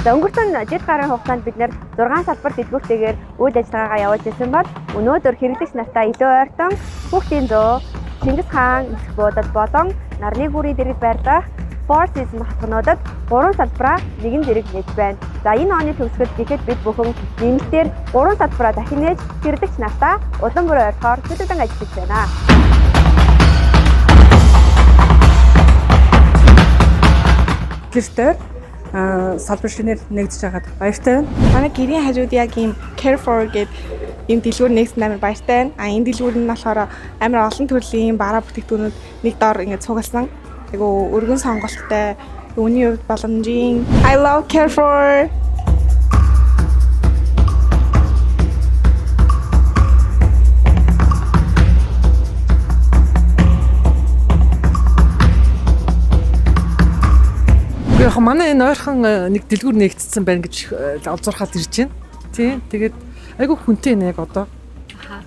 За өнгөрсөн жил гарын хугацаанд бид нэр 6 салбар дэлгүүртэйгээр үйл ажиллагаагаа явуулж ирсэн бол өнөөдөр хэрэглэгч нартай илүү ойртон хүүхдийн зөө, Чингис хаан эсэх буудад болон нарны гүрийн дэргэд байрлах Four Seasons хатгнуудад 3 салбараа нэгэн зэрэг нээж байна. За энэ оны төгсгөл гэхэд бид бүхэн нэмэлтээр 3 салбараа дахин нээж хэрэглэгч нартай улам бүр ойртохоор төлөвлөн ажиллаж байна. Гэртээ салбар шинээр нэгдэж байгаад баяртай байна. Манай гэрийн хажууд яг ийм Care for гэдэг ийм дэлгүүр нэгсэн амар баяртай байна. Энэ дэлгүүр нь болохоор амар олон төрлийн бараа бүтээгдэхүүнүүд нэг доор ингээд цугалсан. Айгу өргөн сонголттой, үүний хувьд боломжийн I love Care for. Яг манай энэ ойрхон нэг дэлгүүр нэгдсэн байна гэж олзуурхаад ирж байна. Тий. Тэгээд айгүй хүнтэй нэг одоо.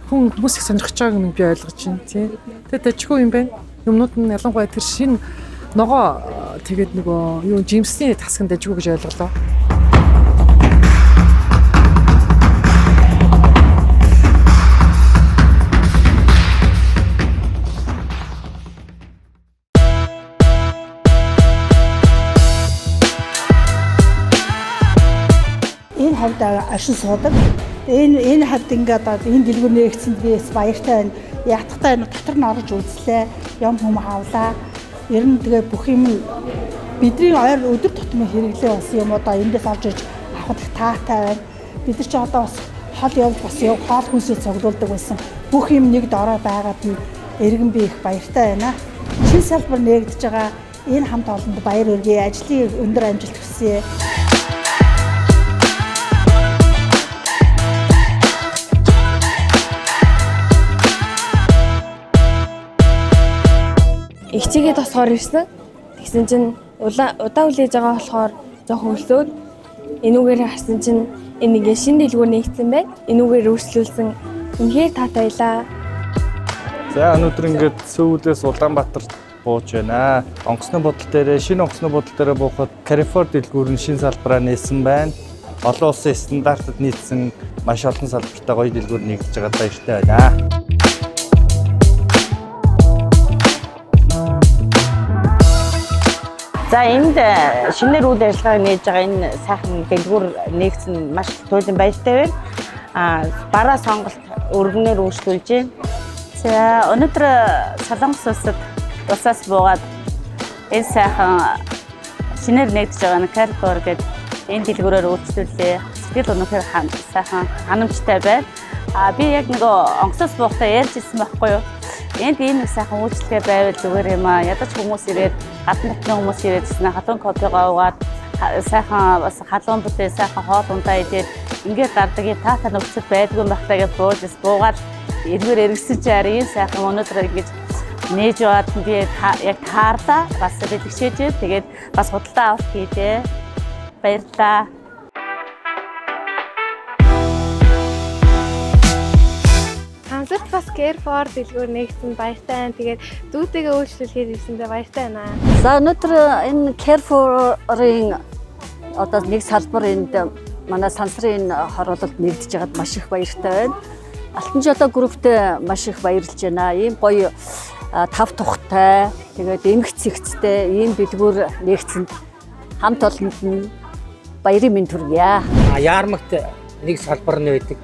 Хүмүүс их сонирхож байгааг нь би ойлгож байна. Тий. Тэгээд тажгүй юм байна. Юмнууд нь ялангуяа тэр шинэ ногоо тэгээд нөгөө юу жимсний тасган дажгүй гэж ойлголоо. Энэ хавьд ашин суудаг. Энэ хавьд ингээд энэ дэлгүүр нэгдсэнд би баяртай байна. Ятгахтай дотор нь орж үзлээ. Юм хүм хавлаа. Ер нь тэгээ бүх юм бидний өдөр тутмын хэрэглээ болсон юм одоо эндээс авч иж авах таатай байна. Бид нар ч одоо бас хол явж бас хоол хүнсээ цуглуулдаг байсан. Бүх юм нэг дорой байгаад нь эргэн би их баяртай байна. Шинэ салбар нэгдэж байгаа энэ хамт олонд баяр хүргэе. Ажлын өндөр амжилт хүсье. Ихчигээ тосгоор ирсэн. Тэгсэн чинь удаа үлээж байгаа болохоор жоохон өлсөөд энүүгээр харсан чинь энэ нэг шинэ дэлгүүр нэгдсэн байна. Энүүгээр өөрчлүүлсэн. Үнэхээр таатай байлаа. За өнөөдөр ингээд Сөүлээс Улаанбаатарт бууж байна. Шинэ онгоцны бодол дээрээ буухад Carrefour дэлгүүр нь шинэ салбараа нээсэн байна. Олон улсын стандартад нийцсэн маш олон салбартай гоё дэлгүүр нэгдэж байгаа баяртай байна. За энд шинээр үйл ажиллагаа нээж байгаа энэ сайхан дэлгүүр нэгдсэн маш туйлын баяртай байна. Бараа сонголт өргөнөөр өөрчлүүлж байна. За өнөөдөр Солонгос улсад усаас буугаад энэ сайхан шинээр нэгдэж байгаа нь Carrefour гэдэг энэ дэлгүүрээр өөрчлүүлээ. Сэтгэл өнөхөр сайхан ханамжтай байна. Би яг нөгөө онгоцоос буухтаа ярьж ирсэн байхгүй юу? Энд ийм сайхан үйлчлэгээ байвал зүгээр юм аа. Ядаж хүмүүс ирээд гадна дотны хүмүүс ирээд хатуун кофегаа уугаад сайхан бас халуун бүтээн сайхан хоол ундаа идээд ингээд гардаг юм таатай нөхцөл байдгүй байхдаа гэж буугаад эргээр эргэсэн чи арай ийм сайхан өнөөдөр ингэж нээж яваад би яг таарлаа бас бэлгшээж тэгээд бас худалдаа авалт хийлээ. Баярлалаа. Хамсад бас Carrefour дэлгүүр нэгдсэн баяртай байна. Тэгээд дүүтэйгээ өөрчлөлөөр ирсэндээ баяртай байна. За өнөөдөр энэ Carrefour-ын одоо нэг салбар энд манай сансрын хорололд нэгдэж байгаад маш их баяртай байна. Алтан жолоо групптэй маш их баярлж байна. Ийм гоё тав тухтай тэгээд эмх цэгцтэй ийм дэлгүүр нэгдсэнд хамт олонд нь баярын мэнд хүргье. Яармагт нэг салбар нь байдаг.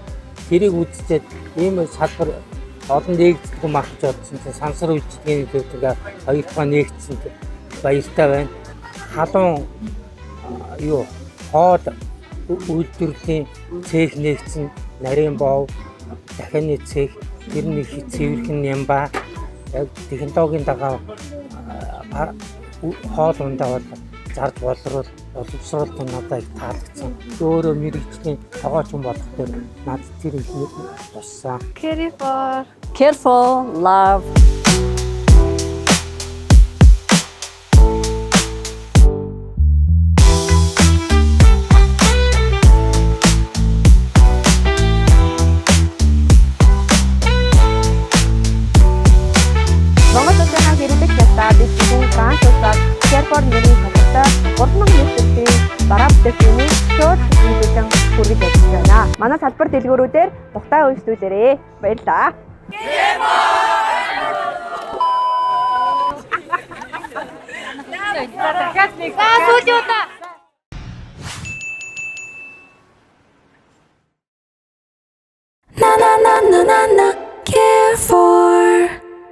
Тэрийг үзчихэд ийм салбар олон нэгддэг юм ахж бодсон чинь сансар үйлчлэгийн төвлөрөө хоёр дахь нэгдсэн баяртай байна. Халуун хоол үйлдвэрлэлийн цех нэгдсэн нарийн бов дахины цех тэр нэг цэвэрхэн Нямба яг технологийн дагаа хоол ундаа бол зарж боловсруулалт нь надад их таалагдсан. Өөрөө мэрэгжлийн тогооч хүн болох дээр надад тэр их туссан. Careful, love. Монгол улсын хэрэглэгч ялтаа бид бүхэн Франц улсаас Carrefour нэрийн салбартаа 3000 нийтлэлтийн бараа бүтээгдэхүүний шууд нийлүүлэн хүргэж ажиллаж байна. Манай салбар дэлгүүрүүдээр тухтай үйлчлүүлээрэй. Баярлалаа.